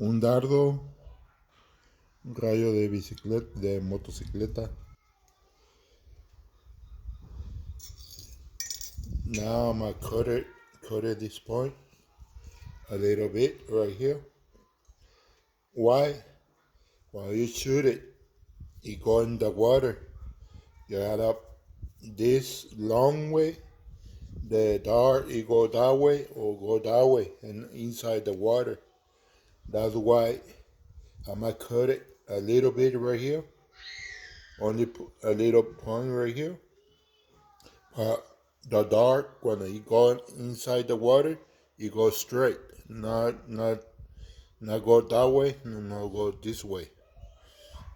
un dardo, un rayo de bicicleta, de motocicleta. Now I'm gonna cut it this point a little bit right here. Why? While you shoot it, you go in the water. You add up this long way. The dart, you go that way or go that way and inside the water. That's why I'm gonna cut it a little bit right here. Only a little point right here. The dart, when you go inside the water, you go straight, not go that way, not go this way.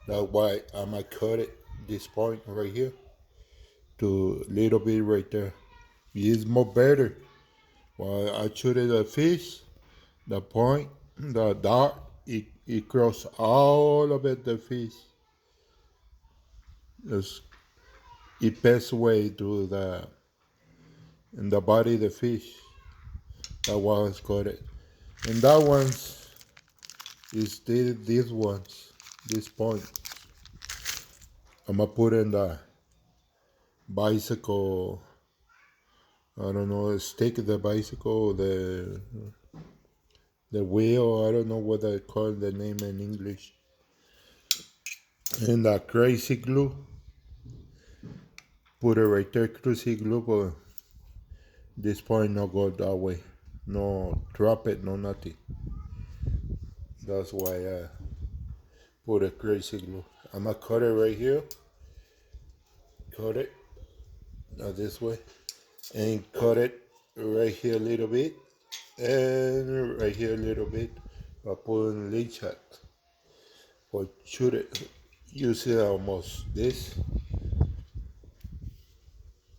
That's why I'm gonna cut it this point right here to a little bit right there. It's more better. While I shoot it a fish, the point, the dart, it cross all of it the fish. It's, it passes away to the in the body of the fish. That one's got it. And that one's is these ones, this point. I'm gonna put in the bicycle, I don't know, stick the bicycle, the wheel, I don't know what I call the name in English. And the crazy glue. Put it right there, crazy glue, but this point not go that way. No drop it, no nothing. That's why I put a crazy glue. I'm gonna cut it right here. Cut it this way. And cut it right here a little bit. And right here a little bit. I put in link shot. Or shoot it. You see almost this.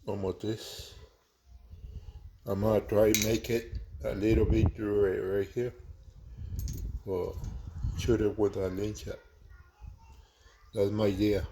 Almost this. I'm gonna try make it a little bit right here. Or shoot it with a link shot. That's my idea.